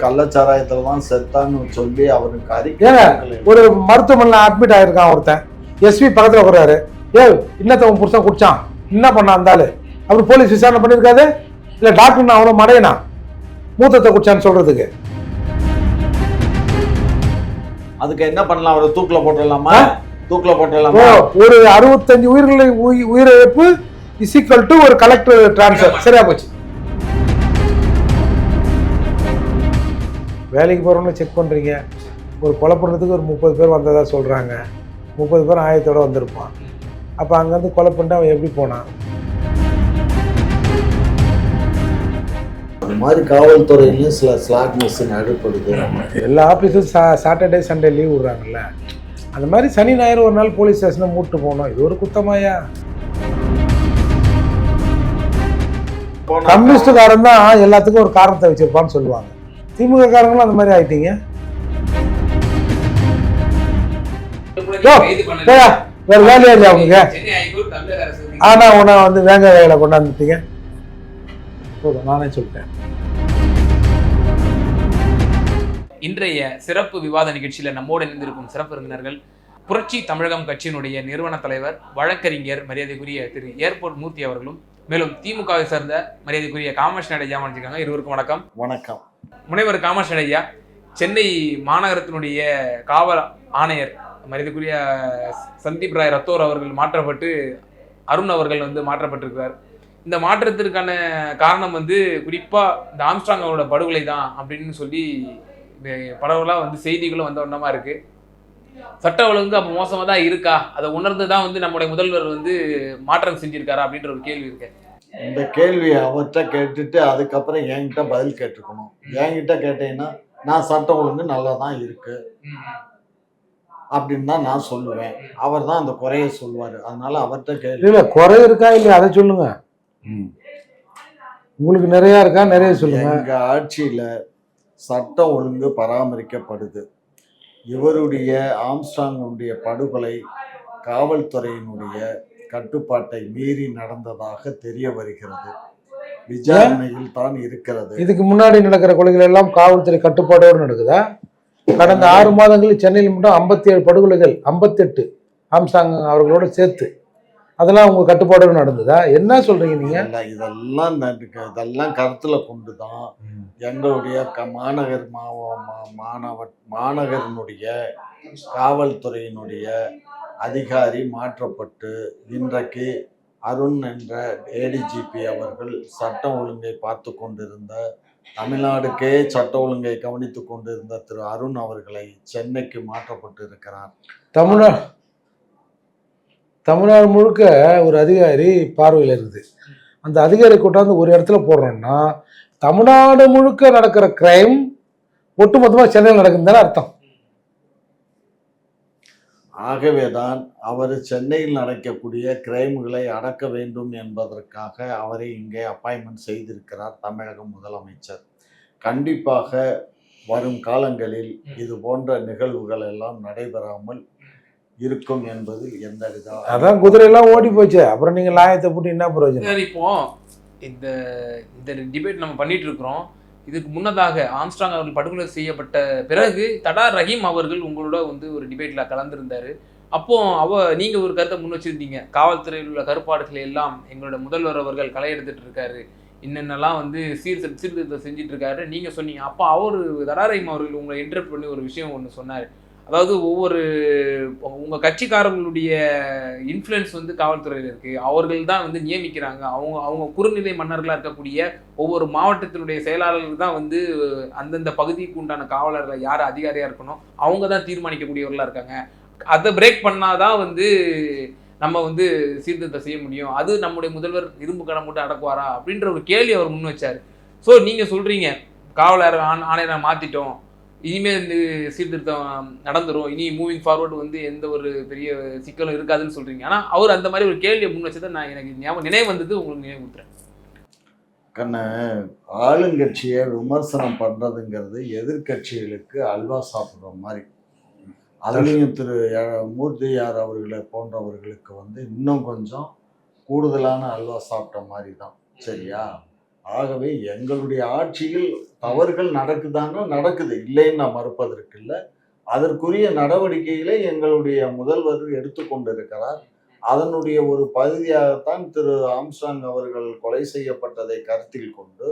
கள்ளச்சாராயத்துல தான் செத்தான்னு சொல்லி அவருக்கு அறிக்கை ஒரு மருத்துவமனையில் அட்மிட் ஆயிருக்கான் ஒருத்தன். எஸ்பி பக்கத்துல வர்றாரு, இன்னத்த உன் புருஷன் குடிச்சான், என்ன பண்ணா இருந்தாலும் அவர் போலீஸ் விசாரணை பண்ணிருக்காது. இல்ல டாக்டர் அவ்வளவு மடையனா மூத்தத்தை குடிச்சான்னு சொல்றதுக்கு அதுக்கு என்ன பண்ணலாம்? அவரை தூக்குல போட்டுடலாமா? தூக்குல போட்டுடலாமா? ஒரு 65 உயிரிழப்பு இசிக்கல் டு ஒரு கலெக்டர் டிரான்ஸ்ஃபர். சரியா போச்சு. வேலைக்கு போறவங்க செக் பண்றீங்க, ஒரு கொலை பண்ணுறதுக்கு ஒரு 30 பேர் வந்ததா சொல்றாங்க. 30 பேர் ஆயத்தோட வந்திருப்பான். அப்ப அங்கிருந்து கொலை பண்ணிட்டு அவன் எப்படி போனான்? அது மாதிரி காவல்துறையிலையும் சில ஸ்லாக் மிஷின் அழுப்படுது. எல்லா ஆஃபீஸும் சாட்டர்டே சண்டே லீவ் விடுறாங்கல்ல, அந்த மாதிரி சனி ஞாயிறு ஒரு நாள் போலீஸ் ஸ்டேஷனை மூட்டு போகணும். இது ஒரு குத்தமாயா? கம்யூனிஸ்டுக்காரன் தான் எல்லாத்துக்கும் ஒரு காரணத்தை வச்சிருப்பான்னு சொல்லுவாங்க. திமுக காரங்களும் அந்த மாதிரி ஆயிட்டீங்க. வேற வேலையா இல்லையா அவங்க? ஆனா உன வந்து வேங்க வேலை கொண்டாந்துட்டீங்க. நானே சொல்லிட்டேன். இன்றைய சிறப்பு விவாத நிகழ்ச்சியில் நம்மோடு இணைந்திருக்கும் சிறப்பு விருந்தினர்கள் புரட்சி தமிழகம் கட்சியினுடைய நிறுவன தலைவர் வழக்கறிஞர் மரியாதைக்குரிய திரு ஏர்போர்ட் மூர்த்தி அவர்களும், மேலும் திமுகவை சேர்ந்த மரியாதைக்குரிய காமராஜ் ஐயா வந்திருக்காங்க. இருவருக்கும் வணக்கம். வணக்கம். முனைவர் காமராஜ் ஐயா, சென்னை மாநகரத்தினுடைய காவல் ஆணையர் மரியாதைக்குரிய சந்தீப் ராய் ரத்தோர் அவர்கள் மாற்றப்பட்டு அருண் அவர்கள் வந்து மாற்றப்பட்டிருக்கிறார். இந்த மாற்றத்திற்கான காரணம் வந்து குறிப்பா இந்த ஆம்ஸ்ட்ராங் அவரோட படுகொலை தான் அப்படின்னு சொல்லி பரவலா வந்து செய்திகளும் வந்த ஒன்றமா இருக்கு. சட்ட ஒழுங்கு அப்போ மோசமாக தான் இருக்கா? அதை உணர்ந்து தான் வந்து நம்முடைய முதல்வர் வந்து மாற்றம் செஞ்சிருக்காரா அப்படின்ற ஒரு கேள்வி இருக்கு. இந்த கேள்வியை அவர்கிட்ட கேட்டுட்டு அதுக்கப்புறம் என்கிட்ட பதில் கேட்டுக்கணும். என்கிட்ட கேட்டீங்கன்னா நான் சட்ட ஒழுங்கு நல்லா தான் இருக்கு அப்படின்னு தான் நான் சொல்லுவேன். அவர் தான் அந்த குறைய சொல்லுவாரு. அதனால அவர்கிட்ட கேள்வி. இல்ல குறை இருக்கா இல்லையா அதை சொல்லுங்க. உங்களுக்கு நிறைய இருக்கா? நிறைய சொல்லுங்க. எங்க ஆட்சியில சட்டம் ஒழுங்கு பராமரிக்கப்படுது. இவருடைய ஆம்ஸ்ட்ராங்குடைய படுகொலை காவல்துறையினுடைய கட்டுப்பாட்டை மீறி நடந்ததாக தெரிய வருகிறது. விசாரணையில் தான் இருக்கிறது. இதுக்கு முன்னாடி நடக்கிற கொலைகள் எல்லாம் காவல்துறை கட்டுப்பாட்டோடு நடக்குதா? கடந்த 6 மாதங்களில் சென்னையில் மட்டும் 57 படுகொலைகள், 58 ஆம்ஸ்ட்ராங் அவர்களோட சேர்த்து, அதெல்லாம் உங்க கட்டுப்பாடோடு நடந்ததா? என்ன சொல்றீங்க நீங்க? இதெல்லாம் கருத்துல கொண்டுதான் எங்களுடைய மாநகரனுடைய காவல்துறையினுடைய அதிகாரி மாற்றப்பட்டு இன்றைக்கு அருண் என்ற ஏடிஜிபி அவர்கள் சட்டம் ஒழுங்கை பார்த்து கொண்டிருந்த, தமிழ்நாடுக்கே சட்ட ஒழுங்கை கவனித்து கொண்டிருந்த திரு அருண் அவர்களை சென்னைக்கு மாற்றப்பட்டு இருக்கிறார். தமிழ்நாடு முழுக்க ஒரு அதிகாரி பார்வையில் இருக்குது. அந்த அதிகாரி கூட்டாந்து ஒரு இடத்துல போடுறோம்னா தமிழ்நாடு முழுக்க நடக்கிற கிரைம் ஒட்டுமொத்தமாக சென்னையில் நடக்குதுன்னு அர்த்தம். ஆகவேதான் அவர் சென்னையில் நடக்கக்கூடிய கிரைம்களை அடக்க வேண்டும் என்பதற்காக அவரை இங்கே அப்பாயின்மெண்ட் செய்திருக்கிறார் தமிழக முதலமைச்சர். கண்டிப்பாக வரும் காலங்களில் இது போன்ற நிகழ்வுகள் எல்லாம் நடைபெறாமல் இருக்கும் என்பது எந்த விதம். அதான் குதிரையெல்லாம் ஓடி போச்சு, அப்புறம் நீங்க லாயத்தை போட்டு என்ன பிரயோஜனம்? இப்போ இந்த டிபேட் நம்ம பண்ணிட்டு இருக்கிறோம். இதுக்கு முன்னதாக ஆம்ஸ்ட்ராங் அவர்கள் படுகொலை செய்யப்பட்ட பிறகு தடா ரஹீம் அவர்கள் உங்களோட வந்து ஒரு டிபேட்ல கலந்துருந்தாரு. அப்போ நீங்க ஒரு கருத்தை முன் வச்சிருந்தீங்க, காவல்துறையில் உள்ள கருப்பாடுகளை எல்லாம் எங்களோட முதல்வர் அவர்கள் களை எடுத்துட்டு இருக்காரு, என்னென்னலாம் வந்து சீர்திருத்தம் செஞ்சுட்டு இருக்காரு நீங்க சொன்னீங்க. அப்போ தடா ரஹீம் அவர்கள் உங்களை இன்டர்ப்ட் பண்ணி ஒரு விஷயம் ஒன்று சொன்னார். அதாவது உங்க கட்சிக்காரர்களுடைய இன்ஃப்ளூயன்ஸ் வந்து காவல்துறையில் இருக்கு, அவர்கள் தான் வந்து நியமிக்கிறாங்க, அவங்க குறுநிலை மன்னர்களா இருக்கக்கூடிய ஒவ்வொரு மாவட்டத்தினுடைய செயலாளர்கள் தான் வந்து அந்தந்த பகுதிக்கு உண்டான காவலர்கள் யார் அதிகாரியா இருக்கணும் அவங்க தான் தீர்மானிக்கக்கூடியவர்களா இருக்காங்க. அதை பிரேக் பண்ணாதான் வந்து நம்ம வந்து சீர்திருத்தம் செய்ய முடியும், அது நம்முடைய முதல்வர் இரும்பு கடம் போட்டு அடக்குவாரா அப்படின்ற ஒரு கேள்வி அவர் முன் வச்சாரு. ஸோ நீங்க சொல்றீங்க காவலர் ஆணையரை மாத்திட்டோம், இனிமேல் இந்த சீர்திருத்தம் நடந்துரும், இனி மூவிங் ஃபார்வர்டு வந்து எந்த ஒரு பெரிய சிக்கலும் இருக்காதுன்னு சொல்றீங்க. ஆனா அவர் அந்த மாதிரி ஒரு கேள்வியை முன் வச்சதை நான் எனக்கு நினைவு வந்தது, உங்களுக்கு நினைவு கொடுத்துறேன். ஆளுங்கட்சியை விமர்சனம் பண்றதுங்கிறது எதிர்கட்சிகளுக்கு அல்வா சாப்பிட்ற மாதிரி. அதுலேயும் திரு மூர்த்தியார் அவர்களை போன்றவர்களுக்கு வந்து இன்னும் கொஞ்சம் கூடுதலான அல்வா சாப்பிட்ட மாதிரி தான். சரியா? ஆகவே எங்களுடைய ஆட்சியில் தவறுகள் நடக்குதான்னா நடக்குது, இல்லைன்னு நான் மறுப்பதற்கு இல்லை. அதற்குரிய நடவடிக்கைகளை எங்களுடைய முதல்வர் எடுத்துக்கொண்டிருக்கிறார். அதனுடைய ஒரு பகுதியாகத்தான் திரு ஆம்ஸ்ட்ராங் அவர்கள் கொலை செய்யப்பட்டதை கருத்தில் கொண்டு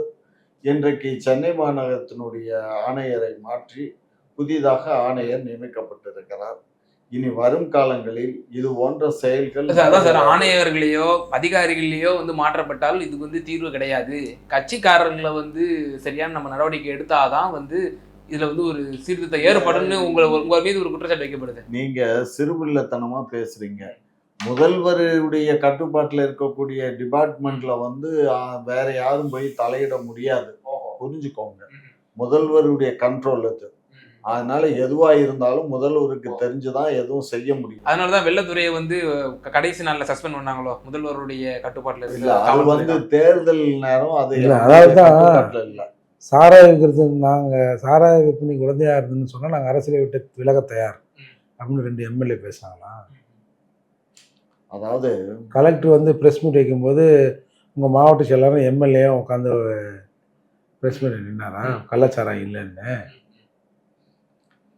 இன்றைக்கு சென்னை மாநகரத்தினுடைய ஆணையரை மாற்றி புதிதாக ஆணையர் நியமிக்கப்பட்டிருக்கிறார். இனி வரும் காலங்களில் இது போன்ற செயல்கள் அதான் சார், ஆணையர்களையோ அதிகாரிகளையோ வந்து மாற்றப்பட்டால் இதுக்கு வந்து தீர்வு கிடையாது. கட்சிக்காரர்களை வந்து சரியான நம்ம நடவடிக்கை எடுத்தாதான் வந்து இதுல வந்து ஒரு சீர்திருத்தம் ஏற்படும்னு உங்க மீது ஒரு குற்றச்சாட்டு வைக்கப்படுது. நீங்க சிறுபிள்ளைத்தனமா பேசுறீங்க. முதல்வருடைய கட்டுப்பாட்டில் இருக்கக்கூடிய டிபார்ட்மெண்ட்ல வந்து வேற யாரும் போய் தலையிட முடியாது, புரிஞ்சுக்கோங்க. முதல்வருடைய கண்ட்ரோல் அது. அதனால எதுவா இருந்தாலும் முதல்வருக்கு தெரிஞ்சுதான் எதுவும் செய்ய முடியும். அதனாலதான் வெள்ளத்துறையை வந்து கடைசி நாள்ல சஸ்பெண்ட் பண்ணாங்களோ, முதல்வருடைய கட்டுப்பாட்டுல இல்ல, அது வந்து தேர்தல் நேரம், அது அதாவது இல்ல. சாராய விற்கிறது, நாங்கள் சாராய விற்பனை குழந்தையா இருந்துன்னு சொன்னால் நாங்கள் அரசியலை விட்டு விலக தயார் அப்படின்னு 2 எம்எல்ஏ பேசுனாங்களா? அதாவது கலெக்டர் வந்து ப்ரெஸ் மீட் வைக்கும்போது உங்கள் மாவட்ட செயலாளரும் எம்எல்ஏயும் உட்காந்து ப்ரெஸ் மீட் நின்னாரா கள்ளச்சாராயம் இல்லைன்னு?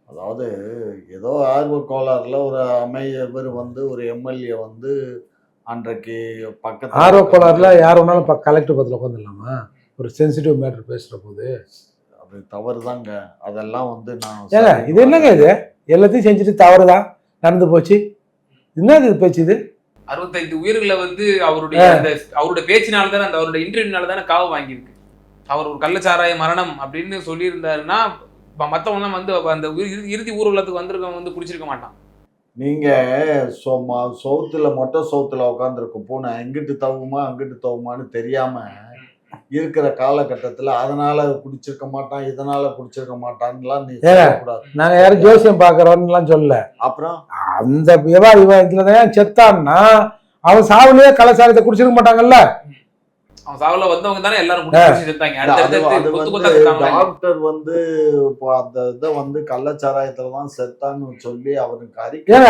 அதாவது ஏதோ ஆர்வ கோளாறுல ஒரு அமைச்சர் வந்து ஒரு எம்எல்ஏ வந்து அன்றைக்கு பக்கத்து ஆர்வ கோளாறுல யார் வேணாலும் கலெக்டர் பக்கத்தில் உட்காந்துடலாமா? ஒரு சென்சிட்டிவ் மேட்டர் பேசுகிற போது அது தவறு தாங்க. அதெல்லாம் வந்து ஏங்க இது என்னங்க, இது எல்லாத்தையும் செஞ்சுட்டு தவறு தான் நடந்து போச்சு, என்னது இது பேச்சு? இது 65 உயிர்களை வந்து அவருடைய பேச்சினால்தானே, அந்த அவருடைய இன்டர்வியூனால தானே காவு வாங்கியிருக்கு. அவர் ஒரு கள்ளச்சாராய மரணம் அப்படின்னு சொல்லியிருந்தாருன்னா மற்றவங்க வந்து அந்த இறுதி ஊர்வலத்துக்கு வந்திருக்கவங்க வந்து குடிச்சிருக்க மாட்டான். நீங்க சவுத்துல மொட்டை சவுத்துல உட்காந்துருக்க பூனை எங்கிட்டு தவுமா அங்கிட்டு தவுமான்னு தெரியாம இருக்கிற காலகட்டத்துல அதனால குடிச்சிருக்க மாட்டான், இதனால குடிச்சிருக்க மாட்டான்லாம் நீ சொல்லக்கூடாது. நாங்க யாரும் ஜோசியம் பாக்குறோம்லாம் சொல்லல. அப்புறம் அந்த இவன் இதுலதான் செத்தான்னா அவன் சாவுலயே கலாச்சாரத்தை குடிச்சிருக்க மாட்டாங்கல்ல. அவன் சாவுல வந்தவங்க தானே எல்லாரும் டாக்டர் வந்து அந்த இதை வந்து கள்ளச்சாராயத்துலதான் செத்தான்னு சொல்லி அவருக்கு அறிக்கை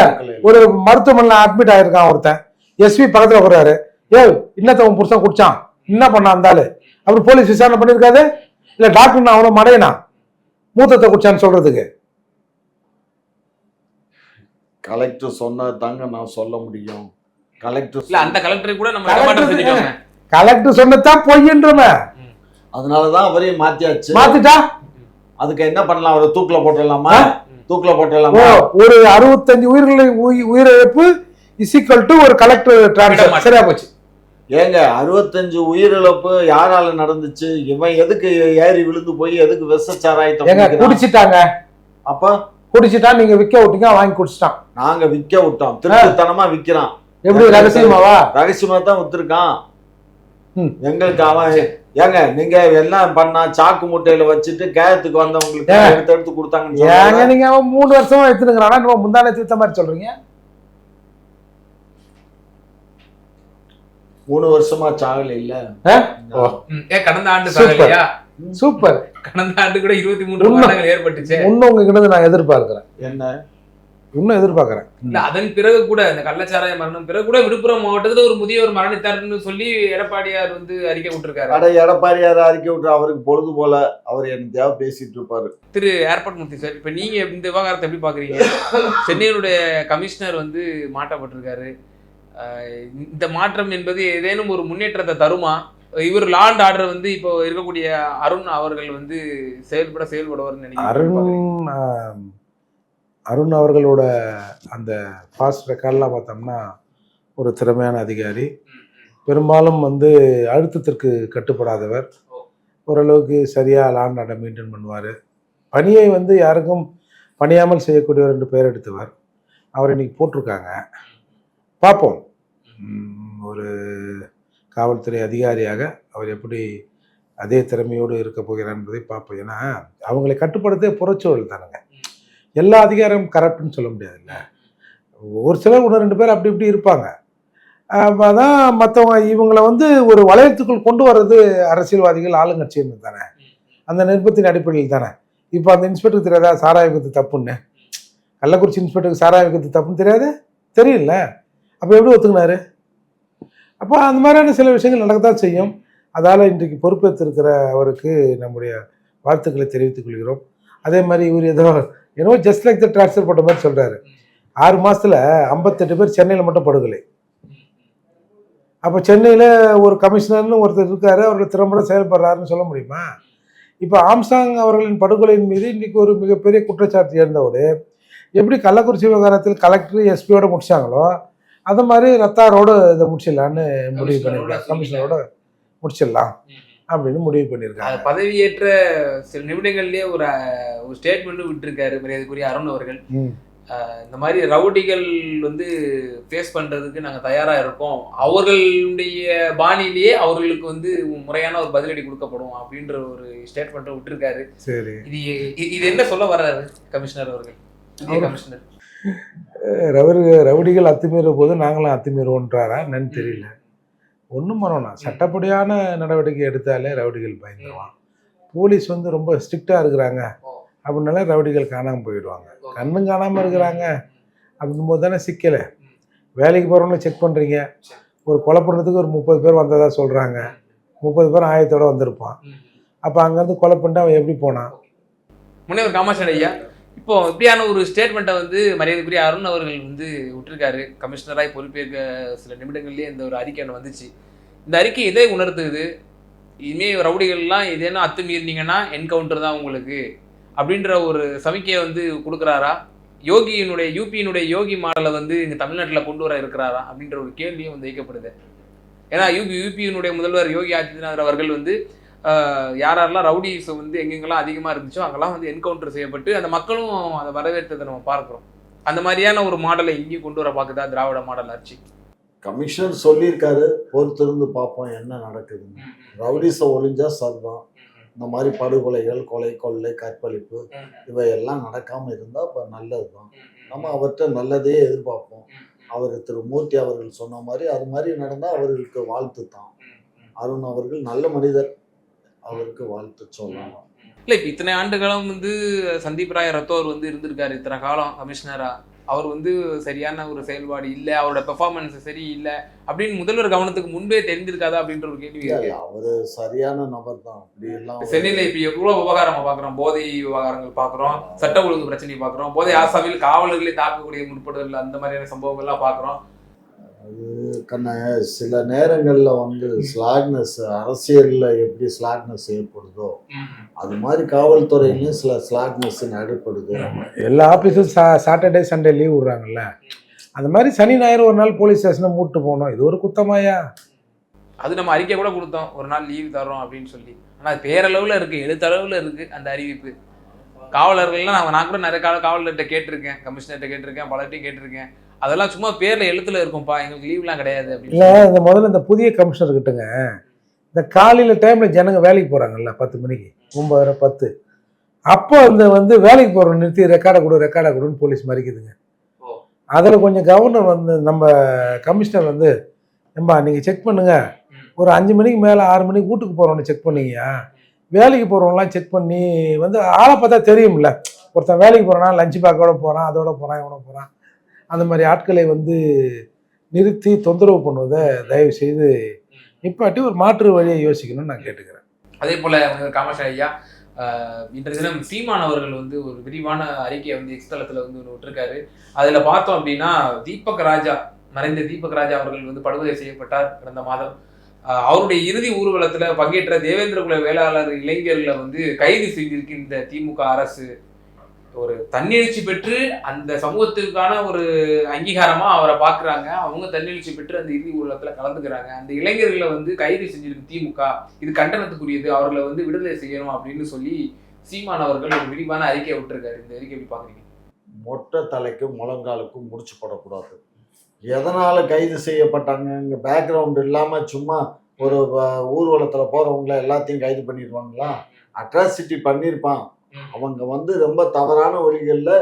ஒரு மருத்துவமனையில அட்மிட் ஆயிருக்கான் ஒருத்தன், எஸ்பி பக்கத்துல போறாரு, இன்னத்த உன் புருஷன் குடிச்சான் என்ன பண்ணா இருந்தாலும் அப்படி போலீஸ் விசாரணை பண்ணிருக்காது? இல்ல டாக்டர் அவனை மடையனா மூத்தத்தை குடிச்சான்னு சொல்றதுக்கு? கலெக்டர் சொன்னது தாங்க நான் சொல்ல முடியும். கலெக்டர் அந்த கலெக்டரை கூட நம்ம கலெக்டர் சொன்னதான் பொய்ன்றமே. அதனாலதான் அவரையும் மாத்திட்டா அதுக்கு என்ன பண்ணலாம்? அவரை தூக்குல போட்டுடலாமா? தூக்குல போட்டுடலாமா? ஒரு 65 உயிரிழப்பு இசிக்கல் டு ஒரு கலெக்டர் டிரான்ஸ்ஃபர். சரியா போச்சு. ஏங்க 65 உயிரிழப்பு யாரால நடந்துச்சு? இவன் எதுக்கு ஏறி விழுந்து போய் எதுக்கு விஷச்சாராயத்தை குடிச்சிட்டாங்க? அப்ப குடிச்சிட்டா நீங்க விற்க விட்டீங்க, வாங்கி குடிச்சிட்டான். நாங்க விற்க விட்டோம், திருத்தனமா விற்கிறான். எப்படி ரகசியமாவா? ரகசியமா தான் வித்துருக்கான் எங்களுக்கு. அவன் ஏங்க நீங்க எல்லாம் பண்ணா சாக்கு மூட்டையில வச்சுட்டு கேரத்துக்கு வந்தவங்களுக்கு எடுத்து கொடுத்தாங்க. நீங்க அவன் 3 வருஷமா எடுத்துக்கிறானா? முந்தானே திருத்த மாதிரி சொல்றீங்க. 3 வருஷமா சாகல இல்ல? கடந்த ஆண்டு சாகலையா? சூப்பர். கடந்த ஆண்டு கூட 23 மரணங்கள் ஏற்பட்டுச்சு. இன்னும் உங்ககிட்ட நான் எதிர்பார்க்கிறேன். என்ன இன்னும் எதிர்பார்க்கிறேன். இல்ல அதன் பிறகு கூட இந்த கள்ளச்சாராய மரணம் பிறகு கூட விழுப்புரம் மாவட்டத்துல ஒரு முதியவர் மரணித்தார்னு சொல்லி எடப்பாடியார் வந்து அறிக்கை விட்டுருக்காரு. எடப்பாடியார் அறிக்கை விட்டு அவருக்கு பொழுது போல அவர் என்ன பேசிட்டு இருப்பாரு. திரு ஏர்போர்ட் மூர்த்தி சார், இப்ப நீங்க இந்த விவகாரத்தை எப்படி பாக்குறீங்க? சென்னையினுடைய கமிஷனர் வந்து மாற்றப்பட்டிருக்காரு. இந்த மாற்றம் என்பது ஏதேனும் ஒரு முன்னேற்றத்தை தருமா? இவர் லா அண்ட் ஆர்டர் வந்து இப்போ இருக்கக்கூடிய அருண் அவர்கள் வந்து செயல்படுவார்னு நினைக்கிறேன். அருண் அவர்களோட அந்த ஃபாஸ்ட் ரெக்கார்ட்லாம் பார்த்தோம்னா ஒரு திறமையான அதிகாரி, பெரும்பாலும் வந்து அழுத்தத்திற்கு கட்டுப்படாதவர், ஓரளவுக்கு சரியாக லா அண்ட் ஆர்டர் மெயின்டைன் பண்ணுவார், பணியை வந்து யாருக்கும் பணியாமல் செய்யக்கூடியவர் என்று பெயர் எடுத்தவர். அவர் இன்னைக்கு போட்டிருக்காங்க, பார்ப்போம். ஒரு காவல்துறை அதிகாரியாக அவர் எப்படி அதே திறமையோடு இருக்க போகிறார் என்பதை பார்ப்போம். ஏன்னா அவங்களை கட்டுப்படுத்தே புறச்சூழல் தானுங்க. எல்லா அதிகாரம் கரெக்டுன்னு சொல்ல முடியாதுல்ல. ஒரு சிலர் 1-2 பேர் அப்படி இப்படி இருப்பாங்க. அதான் மற்றவங்க இவங்களை வந்து ஒரு வளையத்துக்குள் கொண்டு வர்றது அரசியல்வாதிகள் ஆளுங்கட்சின்னு தானே, அந்த நிருபத்தின் அடிப்படையில் தானே. இப்போ அந்த இன்ஸ்பெக்டருக்கு தெரியாதா சாராய விற்கிறது தப்புன்னு? கள்ளக்குறிச்சி இன்ஸ்பெக்டருக்கு சாராய விற்கிறது தப்புன்னு தெரியாது? தெரியல. அப்போ எப்படி ஒத்துக்கினாரு? அப்போ அந்த மாதிரியான சில விஷயங்கள் நடக்கத்தான் செய்யும். அதால் இன்றைக்கு பொறுப்பேற்றிருக்கிற அவருக்கு நம்முடைய வாழ்த்துக்களை தெரிவித்துக் கொள்கிறோம். அதே மாதிரி இவர் ஏதோ ஜஸ்ட் லைக் த ட்ரான்ஸ்ஃபர் போட்ட மாதிரி சொல்கிறாரு. 6 மாதத்தில் 58 பேர் சென்னையில் மட்டும் படுகொலை. அப்போ சென்னையில் ஒரு கமிஷனர்னு ஒருத்தர் இருக்காரு, அவர்கள் திறம்பட செயல்படுறாருன்னு சொல்ல முடியுமா? இப்போ ஆம்ஸ்ட்ராங் அவர்களின் படுகொலையின் மீது இன்றைக்கி ஒரு மிகப்பெரிய குற்றச்சாட்டு எழுந்தவர் எப்படி கள்ளக்குறிச்சி விவகாரத்தில் கலெக்டர் எஸ்பியோட முடிச்சாங்களோ அது மாதிரி ரத்தாரோடு இதை முடிச்சிடலான்னு முடிவு பண்ணியிருக்காங்க. கமிஷனரோட முடிச்சிடலாம் அப்படின்னு முடிவு பண்ணியிருக்காங்க. பதவியேற்ற சில நிமிடங்கள்லேயே ஒரு ஸ்டேட்மெண்ட்டும் விட்டுருக்காரு மரியாதைக்குரிய அருண் அவர்கள். இந்த மாதிரி ரவுடிகள் வந்து ஃபேஸ் பண்ணுறதுக்கு நாங்கள் தயாராக இருக்கோம், அவர்களுடைய பாணியிலேயே அவர்களுக்கு வந்து முறையான ஒரு பதிலடி கொடுக்கப்படும் அப்படின்ற ஒரு ஸ்டேட்மெண்ட்டை விட்டுருக்காரு. சரி, இது என்ன சொல்ல வர்றாரு கமிஷனர் அவர்கள்? கமிஷனர் ரவுடிகள் அத்துமீற போது நாங்களும் அத்துமீறுவோன்றாரா என்னன்னு தெரியல. ஒன்றும் பண்ணணும், சட்டப்படியான நடவடிக்கை எடுத்தாலே ரவுடிகள் பயந்துருவான். போலீஸ் வந்து ரொம்ப ஸ்ட்ரிக்டாக இருக்கிறாங்க அப்படின்னால ரவுடிகள் காணாமல் போயிடுவாங்க. கண்ணும் காணாமல் இருக்கிறாங்க அப்படிங்கும்போது தானே சிக்கலை. வேலைக்கு போகிறவங்கள செக் பண்ணுறீங்க, ஒரு கொலை பண்ணுறதுக்கு ஒரு 30 பேர் வந்ததாக சொல்கிறாங்க, 30 பேர் ஆயத்தோடு வந்திருப்பான். அப்போ அங்கேருந்து கொலை பண்ணிட்டு அவன் எப்படி போனான்? முனைவர் காமாட்சி ஐயா, இப்போ இப்படியான ஒரு ஸ்டேட்மெண்ட்டை வந்து மரியாதைக்குரிய அருண் அவர்கள் வந்து விட்டுருக்காரு. கமிஷனராக பொறுப்பேற்க சில நிமிடங்கள்லேயே இந்த ஒரு அறிக்கை ஒன்று வந்துச்சு. இந்த அறிக்கை எதை உணர்த்துது? இனிமேல் ரவுடிகள்லாம் இதேனா அத்துமீறினீங்கன்னா என்கவுண்டர் தான் உங்களுக்கு அப்படின்ற ஒரு சமிக்கையை வந்து கொடுக்குறாரா? யூபியினுடைய யோகி மாடலை வந்து இங்கே தமிழ்நாட்டில் கொண்டு வர இருக்கிறாரா அப்படின்ற ஒரு கேள்வியும் வந்து வைக்கப்படுது. ஏன்னா யூபியினுடைய முதல்வர் யோகி ஆதித்யநாத் அவர்கள் வந்து யாரெல்லாம் ரவுடிஸ் வந்து எங்கெங்கெல்லாம் அதிகமாக இருந்துச்சோ அங்கெல்லாம் வந்து என்கவுண்டர் செய்யப்பட்டு அந்த மக்களும் அதை வரவேற்றதை நம்ம பார்க்குறோம். அந்த மாதிரியான ஒரு மாடலை இங்கேயும் கொண்டு வர பார்க்குதா திராவிட மாடல் ஆட்சி? கமிஷனர் சொல்லியிருக்காரு, பொறுத்திருந்து பார்ப்போம் என்ன நடக்குதுன்னு. ரவுடிஸை ஒழிஞ்சா சரிதான். இந்த மாதிரி படுகொலைகள், கொலை, கொள்ளை, கற்பழிப்பு இவையெல்லாம் நடக்காமல் இருந்தால் இப்போ நல்லது தான். நம்ம அவர்கிட்ட நல்லதே எதிர்பார்ப்போம். அவர் திரு மூர்த்தி அவர்கள் சொன்ன மாதிரி அது மாதிரி நடந்தால் அவர்களுக்கு வாழ்த்து தான். அருண் அவர்கள் நல்ல மனிதர், அவருக்கு வாழ்த்து சொல்லலாம். இல்லை, இப்போ இத்தனை ஆண்டு காலம் வந்து சந்தீப் ராய் ரத்தோர் வந்து இருந்திருக்காரு இத்தனை காலம் கமிஷனரா. அவர் வந்து சரியான ஒரு செயல்பாடு இல்லை, அவரோட பெர்ஃபார்மன்ஸ் சரி இல்லை அப்படின்னு முதல்வர் கவனத்துக்கு முன்பே தெரிஞ்சிருக்காதா அப்படின்ற ஒரு கேள்வி. அவரு சரியான நபர் தான். அப்படி எல்லாம் சென்னையில இப்ப எவ்வளவு விவகாரம் பார்க்குறோம், போதை விவகாரங்கள் பார்க்குறோம், சட்ட ஒழுங்கு பிரச்சனை பார்க்குறோம், போதை ஆசாமியில் காவலர்களை தாக்கக்கூடிய முற்படுதல் அந்த மாதிரியான சம்பவங்கள்லாம் பார்க்குறோம். அது சில நேரங்களில் வந்து ஸ்லாக்னஸ், அரசியலில் எப்படி ஸ்லாக்னஸ் ஏற்படுதோ அது மாதிரி காவல்துறையிலையும் சில ஸ்லாக்னஸ் ஏற்படுது. எல்லா ஆஃபீஸும் சாட்டர்டே சண்டே லீவ் விடுறாங்கல்ல, அந்த மாதிரி சனி ஞாயிறு ஒரு நாள் போலீஸ் ஸ்டேஷனை மூட்டு போனோம். இது ஒரு குத்தமாயா? அது நம்ம அறிக்கை கூட கொடுத்தோம், ஒரு நாள் லீவ் தரோம் அப்படின்னு சொல்லி. ஆனால் அது பேரளவில் இருக்குது, எழுத்தளவில் இருக்குது அந்த அறிவிப்பு. காவலர்கள்லாம் நான் கூட நிறைய காவலர்கிட்ட கேட்டிருக்கேன், கமிஷனர்கிட்ட கேட்டிருக்கேன், பலர்ட்டையும் கேட்டிருக்கேன். அதெல்லாம் சும்மா பேரில் எழுத்துல இருக்கும்ப்பா, எங்களுக்கு லீவ்லாம் கிடையாது அப்படின்னு. இல்லை, இந்த முதல்ல இந்த புதிய கமிஷனர் கிட்டங்க இந்த காலையில் டைமில் ஜனங்க வேலைக்கு போகிறாங்கல்ல 10 மணிக்கு 9:30 10 அப்போ அந்த வந்து வேலைக்கு போகிறவங்க நிறுத்தி ரெக்கார்டை கொடுன்னு போலீஸ் மறிக்குதுங்க. அதில் கொஞ்சம் கவர்னர் வந்து நம்ம கமிஷனர் வந்து ஏம்பா நீங்கள் செக் பண்ணுங்கள், ஒரு 5 மணிக்கு மேலே 6 மணிக்கு வீட்டுக்கு போகிறவனை செக் பண்ணீங்கயா, வேலைக்கு போகிறவங்களாம் செக் பண்ணி வந்து ஆளை பார்த்தா தெரியும்ல, ஒருத்தன் வேலைக்கு போகிறான், லஞ்சு பேக்கோட போகிறான், அதோட போகிறான், இவனோட போகிறான், அந்த மாதிரி ஆட்களை வந்து நிறுத்தி தொந்தரவு பண்ணுவதை தயவு செய்து நிப்பாட்டி ஒரு மாற்று வழியை யோசிக்கணும்னு நான் கேட்டுக்கிறேன். அதே போல் காமாட்சி ஐயா, இன்றைய தினம் சீமான் அவர்கள் வந்து ஒரு விரிவான அறிக்கையை வந்து எக்ஸ்தலத்தில் வந்து விட்டுருக்காரு. அதில் பார்த்தோம் அப்படின்னா மறைந்த தீபக் ராஜா அவர்கள் வந்து படுகொலை செய்யப்பட்டார் கடந்த மாதம். அவருடைய இறுதி ஊர்வலத்தில் பங்கேற்ற தேவேந்திர குல வேளாளர் இளைஞர்களை வந்து கைது செய்திருக்கு இந்த திமுக அரசு. ஒரு தன்னெழுச்சி பெற்று அந்த சமூகத்துக்கான ஒரு அங்கீகாரமா அவரை பார்க்குறாங்க. அவங்க தன்னெழுச்சி பெற்று அந்த இறுதி ஊர்வலத்தில் கலந்துக்கிறாங்க. அந்த இளைஞர்களை வந்து கைது செஞ்சிருக்கு திமுக, இது கண்டனத்துக்குரியது, அவர்களை வந்து விடுதலை செய்யணும் அப்படின்னு சொல்லி சீமான் அவர்கள் ஒரு விரிவான அறிக்கையை விட்டுருக்காரு. இந்த அறிக்கை எப்படி பார்க்குறீங்க? மொட்டை தலைக்கும் முழங்காலுக்கும் முடிச்சு போடக்கூடாது. எதனால கைது செய்யப்பட்டாங்க, இங்கே பேக்ரவுண்ட் இல்லாமல் சும்மா ஒரு ஊர்வலத்தில் போகிறவங்கள எல்லாத்தையும் கைது பண்ணிடுவாங்களா? அட்ராசிட்டி பண்ணியிருப்பான். அவங்க வந்து ரொம்ப தவறான வழிகளில்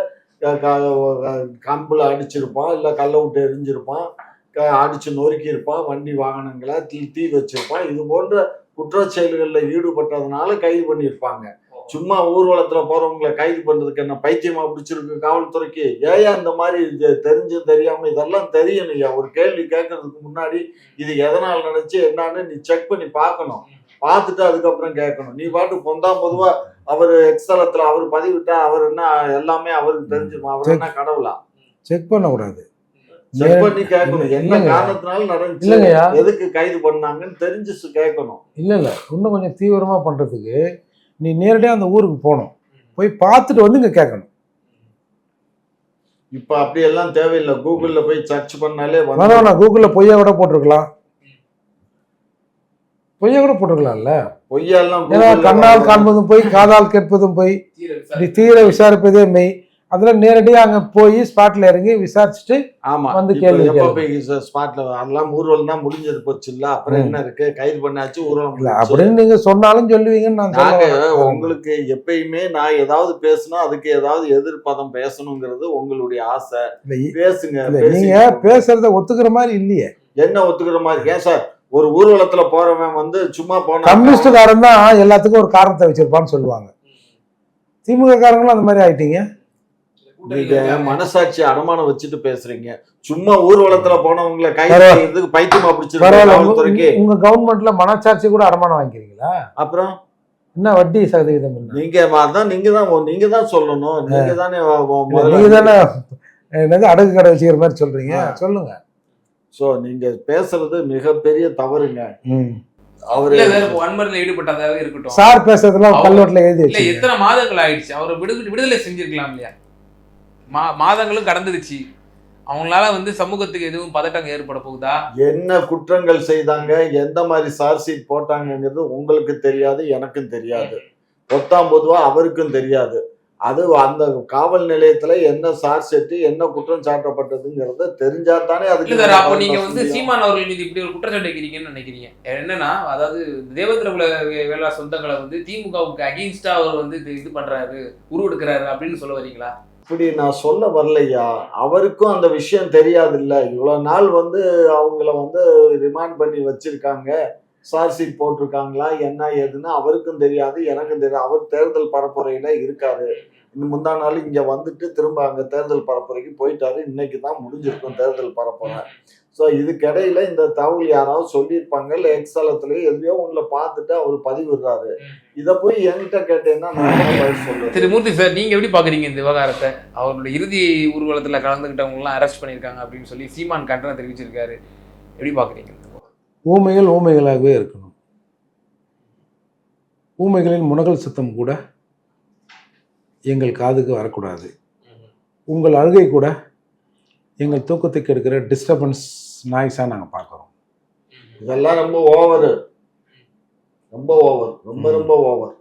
கம்பில் அடிச்சிருப்பான், இல்லை கல்லை விட்டு எரிஞ்சிருப்பான், அடித்து நொறுக்கியிருப்பான், வண்டி வாகனங்களை தீ வச்சிருப்பான். இது போன்ற குற்ற செயல்களில் ஈடுபட்டதுனால கைது பண்ணியிருப்பாங்க. சும்மா ஊர்வலத்தில் போகிறவங்களை கைது பண்ணுறதுக்கு என்ன பைத்தியமாக பிடிச்சிருக்கு காவல்துறைக்கு? ஏன் இந்த மாதிரி தெரிஞ்சு தெரியாமல் இதெல்லாம் தெரியணும். ஒரு கேள்வி கேட்கறதுக்கு முன்னாடி இது எதனால் நடந்துச்சு என்னன்னு நீ செக் பண்ணி பார்க்கணும். பார்த்துட்டு அதுக்கப்புறம் கேட்கணும். நீ பாட்டு பொந்தாம் பொதுவா அவர் எக்ஸ்தலத்துல அவர் பதிவிட்டா அவர் என்ன எல்லாமே அவருக்கு தெரிஞ்சுமா? அவர் என்ன கடவுளா? செக் பண்ணக்கூடாது, செக் பண்ணி கேட்கணும். என்ன இல்லைங்க. காரணத்தினால நடந்துச்சு, இல்லைங்கய்யா, எதுக்கு கைது பண்ணாங்கன்னு தெரிஞ்சு கேட்கணும். இல்லை இன்னும் கொஞ்சம் தீவிரமாக பண்ணுறதுக்கு நீ நேரடியாக அந்த ஊருக்கு போகணும், போய் பார்த்துட்டு வந்து இங்கே கேட்கணும். இப்ப அப்படி எல்லாம் தேவையில்லை. கூகுள்ல போய் சர்ச் பண்ணாலே வேணாம், கூகுளில் பொய்யா கூட போட்டிருக்கலாம், பொய்யா கூட போட்டிருக்கலாம்ல. பொய்யெல்லாம் ஏன்னா Googleல கண்ணால் காண்பதும் போய், காதால் கேட்பதும் போய், இப்படி தீர விசாரிப்பதே மெய். அதில் நேரடியாக அங்கே போய் ஸ்பாட்டில் இறங்கி விசாரிச்சுட்டு ஆமா வந்து இப்ப கேள்வி எப்ப கேளு. போய் ஸ்பாட்ல அதெல்லாம் ஊர்வலம் தான் முடிஞ்சது போச்சு இல்ல. அப்புறம் என்ன இருக்கு, கைது பண்ணாச்சு, ஊர்வலம் இல்லை முடிஞ்சுச்சு. அப்படின்னு நீங்கள் சொன்னாலும் சொல்லுவீங்கன்னு நான் நாங்க சொல்ல. உங்களுக்கு எப்பயுமே நான் ஏதாவது பேசினா அதுக்கு ஏதாவது எதிர்ப்பதம் பேசணுங்கிறது உங்களுடைய ஆசை. பேசுங்க. இல்லை பேசி- நீங்க பேசுறத ஒத்துக்கிற மாதிரி இல்லையே. என்ன ஒத்துக்கிற மாதிரி ஏன் சார்? ஒரு ஊர்வலத்துல போறவன் வந்து சும்மா போனா கம்யூனிஸ்டுக்காரன் தான் எல்லாத்துக்கும் ஒரு காரணத்தை வச்சிருப்பான்னு சொல்லுவாங்க. திமுக காரங்களும் அந்த மாதிரி ஆயிட்டீங்க. நீங்க மனசாட்சி அடமானம் வச்சுட்டு பேசுறீங்க. சும்மா ஊர்வலத்துல போனவங்களை கைது பரவாயில்ல. செய்யறதுக்கு பைத்தியமா பிடிச்சிருக்கு பரவாயில்ல, காவல்துறைக்கு. உங்க கவர்மெண்ட்ல மனச்சாட்சி கூட அடமானம் வாங்கிக்கிறீங்களா? அப்புறம் என்ன வட்டி சதவீதம் என்ன? நீங்க தான் சொல்லணும். நீங்க தானே நீங்க தானே என்னது அடகு கடை வச்சுக்கிற மாதிரி சொல்றீங்க. சொல்லுங்க. சோ நீங்க பேசுறது மிகப்பெரிய தவறுங்க. அவரு இல்ல வேற வன்முறையில் ஈடுபட்டதாவே இருக்கட்டும். சார் பேசுறதுலாம் கல்வெட்டுல எழுதி இல்ல வச்சு எத்தனை மாதங்கள் ஆயிடுச்சு, அவரை விடுதலை செஞ்சிருக்கலாம் இல்லையா? மாதங்களும் கடந்துருச்சு. அவங்களால வந்து சமூகத்துக்கு எதுவும் பதட்டம் ஏற்பட போகுதா? என்ன குற்றங்கள் செய்தாங்க, எந்த மாதிரி சார்ஜ் ஷீட் போட்டாங்கங்கிறது உங்களுக்கு தெரியாது, எனக்கும் தெரியாது. பொதுவா அவருக்கும் தெரியாது. அது அந்த காவல் நிலையத்துல என்ன சார்ஜ் ஷீட், என்ன குற்றம் சாட்டப்பட்டதுங்கிறத தெரிஞ்சா தானே இல்ல அதுக்கு சார், அப்ப பதில் நீங்க பேச வந்து முடியும். சீமான் அவர்கள் மீது இப்படி ஒரு குற்றச்சாட்டு வைக்கிறீங்கன்னு நினைக்கிறீங்க. என்னன்னா, அதாவது தேவேந்திர வேளா சொந்தங்களை வந்து திமுகவுக்கு அகெயின்ஸ்டா அவர் வந்து இது பண்றாரு, உருவெடுக்கிறாரு அப்படின்னு சொல்ல வரீங்களா? இப்படி நான் சொல்ல வரலையா. அவருக்கும் அந்த விஷயம் தெரியாது இல்ல. இவ்வளவு நாள் வந்து அவங்கள வந்து ரிமாண்ட் பண்ணி வச்சிருக்காங்க, சார்ஜ் ஷீட் போட்டிருக்காங்களா என்ன ஏதுன்னு அவருக்கும் தெரியாது, எனக்கும் தெரியாது. அவர் தேர்தல் பரப்புரையில இருக்காரு. இன்னும் முந்தா நாள் இங்க வந்துட்டு திரும்ப அங்க தேர்தல் பரப்புரைக்கு போயிட்டாரு. இன்னைக்கு தான் முடிஞ்சிருக்கும் தேர்தல் பரப்புரை. ஸோ இதுக்கிடையில இந்த தகவல் யாராவது சொல்லியிருப்பாங்க, இல்லை எக்ஸலத்துலயோ எதுலையோ ஒண்ணுல பார்த்துட்டு அவர் பதிவிடுறாரு. இதை போய் என்கிட்ட கேட்டேன்னா நான் என்ன பதில் சொல்றேன்? திரு மூர்த்தி சார், நீங்க எப்படி பாக்குறீங்க இந்த விவகாரத்தை? அவருடைய இறுதி ஊர்வலத்துல கலந்துகிட்டவங்க எல்லாம் அரெஸ்ட் பண்ணிருக்காங்க அப்படின்னு சொல்லி சீமான் கண்டனம் தெரிவிச்சிருக்காரு. எப்படி பாக்குறீங்க? ஊமைகள் ஊமைகளாகவே இருக்கணும். ஊமைகளின் முனகல் சத்தம் கூட எங்கள் காதுக்கு வரக்கூடாது. உங்கள் அழுகை கூட எங்கள் தூக்கத்தை கெடுக்கிற டிஸ்டர்பன்ஸ் நாய்ஸாக நாங்கள் பார்க்குறோம். இதெல்லாம் ரொம்ப ஓவர், ரொம்ப ஓவர், ரொம்ப ரொம்ப ஓவர்.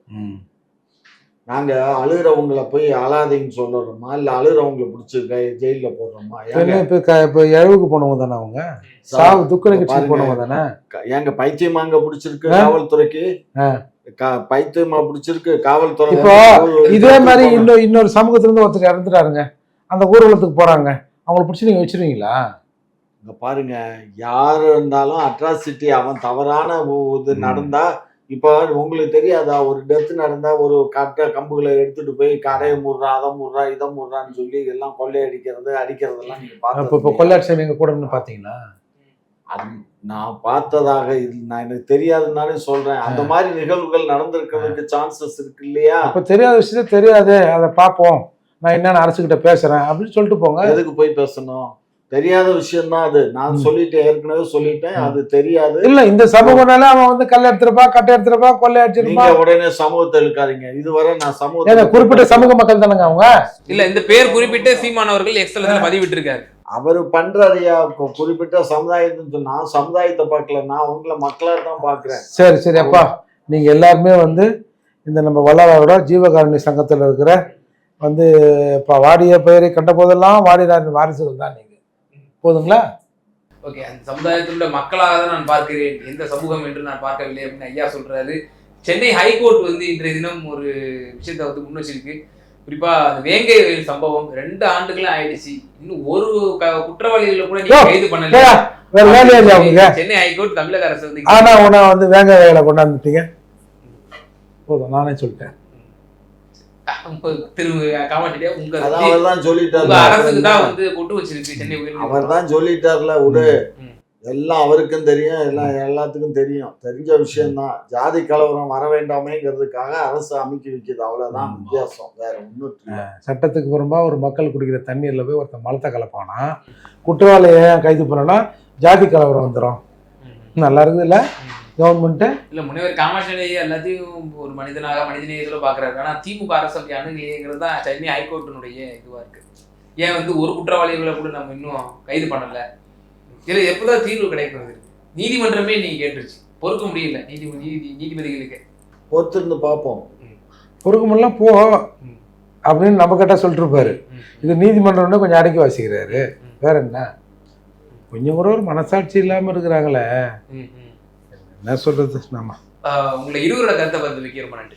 நாங்க அழுகிறவங்களை போய் அழாதீங்கன்னு சொல்லுறோமா, இல்ல அழுகிறவங்களை பிடிச்சி ஜெயில போடுறோமா? இப்போ இழவுக்கு போனவங்க தானே அவங்க, சாவு துக்க நிகழ்ச்சி போனவங்க தானே. ஏங்க பைத்தியமா அங்க பிடிச்சிருக்கு காவல்துறைக்கு? பைத்தியமா பிடிச்சிருக்கு காவல்துறை. இப்போ இதே மாதிரி இன்னொரு சமூகத்துல இருந்து ஒருத்தர் இறந்துட்டாருங்க, அந்த ஊர்வலத்துக்கு போறாங்க, அவங்களை பிடிச்சி நீங்க வச்சிருவீங்களா? இங்க பாருங்க, யாரு இருந்தாலும் அட்ராசிட்டி, அவன் தவறான இது நடந்தா, இப்போ உங்களுக்கு தெரியாதா, ஒரு டெத் நடந்தா ஒரு கம்புகளை எடுத்துட்டு போய் கடையை முடுறா, அதை முடுறா, இதை முடுறான்னு சொல்லி எல்லாம் கொள்ளையடிக்கிறது அடிக்கிறதெல்லாம் நீங்க இப்போ கொள்ளையடிச்சு நீங்க கூட பாத்தீங்களா? அது நான் பார்த்ததாக நான் எனக்கு தெரியாதுன்னாலே சொல்றேன். அந்த மாதிரி நிகழ்வுகள் நடந்திருக்கிறதுக்கு சான்சஸ் இருக்கு இல்லையா? அப்ப தெரியாத விஷயத்த தெரியாது, அதை பார்ப்போம், நான் என்னன்னு அரசுகிட்ட பேசுறேன் அப்படின்னு சொல்லிட்டு போங்க. எதுக்கு போய் பேசணும்? தெரியாத விஷயம் தான் அது. நான் சொல்லிட்டேன், ஏற்கனவே சொல்லிட்டேன், அது தெரியாது. இல்ல இந்த சமூகனால அவன் வந்து கல்ல எடுத்துருப்பா, கட்டை எடுத்துருப்பா, கொள்ளை அடிச்சிருப்பா. நீங்க உடனே சமூகத்தை இழுக்காதீங்க. இதுவரை நான் சமூகத்தை குறிப்பிட்ட சமூக மக்கள் தானங்க அவங்க. இல்ல இந்த பேர் குறிப்பிட்டு சீமான் அவர்கள் எக்ஸலத்துல பதிவிட்டு இருக்காரு. அவரு பண்றாரியா குறிப்பிட்ட சமுதாயத்தை? நான் சமுதாயத்தை பார்க்கல, நான் உங்களை மக்களா தான் பாக்குறேன். சரி சரி அப்பா, நீங்க எல்லாருமே வந்து இந்த நம்ம வல்லாரோட ஜீவகாருண்ய சங்கத்துல இருக்கிற வந்து இப்ப வாடிய பெயரை கண்ட போதெல்லாம் வாடினாரின் வாரிசுகள் தான் நீங்க. போதுங்களா? ஓகே, அந்த சமுதாயத்தில் உள்ள மக்களாக தான் நான் பார்க்கிறேன், எந்த சமூகம் என்று நான் பார்க்கவில்லை அப்படின்னு ஐயா சொல்றாரு. சென்னை ஹைகோர்ட் வந்து இன்றைய தினம் ஒரு விஷயத்தை வந்து முன் வச்சிருக்கு. குறிப்பா அந்த வேங்கை வயல் சம்பவம் 2 ஆண்டுகளும் ஆயிடுச்சு, இன்னும் ஒரு குற்றவாளிகளை கூட நீங்க கைது பண்ணல. சென்னை ஹைகோர்ட் தமிழக அரசு வந்து ஆனா உன வந்து வேங்க வயலை கொண்டாந்துட்டீங்க. போதும், நானே சொல்லிட்டேன். திரு காமாட்சியா உங்க அவர்தான் சொல்லிட்டாரு, அரசுக்கு தான் வந்து கொண்டு வச்சிருக்கு சென்னை உயர். அவர் தான் சொல்லிட்டார்ல, விடு எல்லாம் அவருக்கும் தெரியும், எல்லாம் எல்லாத்துக்கும் தெரியும், தெரிஞ்ச விஷயம்தான். ஜாதி கலவரம் வர வேண்டாமேங்கிறதுக்காக அரசு அமைக்கி வைக்குது, அவ்வளவுதான் வித்தியாசம், வேற ஒன்றும் இல்லை. சட்டத்துக்கு புறம்பா ஒரு மக்கள் குடிக்கிற தண்ணீர்ல போய் ஒருத்தன் மலத்தை கலப்பானா, குற்றவாளியை கைது பண்ணனா ஜாதி கலவரம் வந்துடும். நல்லா இருக்குது இல்லை கவர்மெண்ட்டு? இல்ல முனைவர் காமாட்சியை எல்லாத்தையும் ஒரு மனிதநேயத்துல பாக்குறாரு. ஆனா திமுக அரசு அப்படி அணுகலைங்கிறது தான் சென்னை ஹைகோர்ட்டினுடைய இதுவா இருக்கு. ஏன் வந்து ஒரு குற்றவாளிகளை கூட நம்ம இன்னும் கைது பண்ணல, இதுல எப்பதான் தீர்வு கிடைக்கிறது? நீதிமன்றமே நீங்க கேட்டுருச்சு, பொறுக்க முடியல நீதிபதிகளுக்கு. பொறுத்திருந்து பார்ப்போம். பொறுக்கமெல்லாம் போ அப்படின்னு நம்ம கிட்ட சொல்லிட்டு இருப்பாரு. இது நீதிமன்றம்னு கொஞ்சம் அடக்கி வாசிக்கிறாரு. வேற என்ன, கொஞ்சம் கூட ஒரு மனசாட்சி இல்லாம இருக்கிறாங்களே, என்ன சொல்றது நம்ம. உங்களை இருவரோட கருத்தை பதில் வைக்க ரொம்ப நன்றி.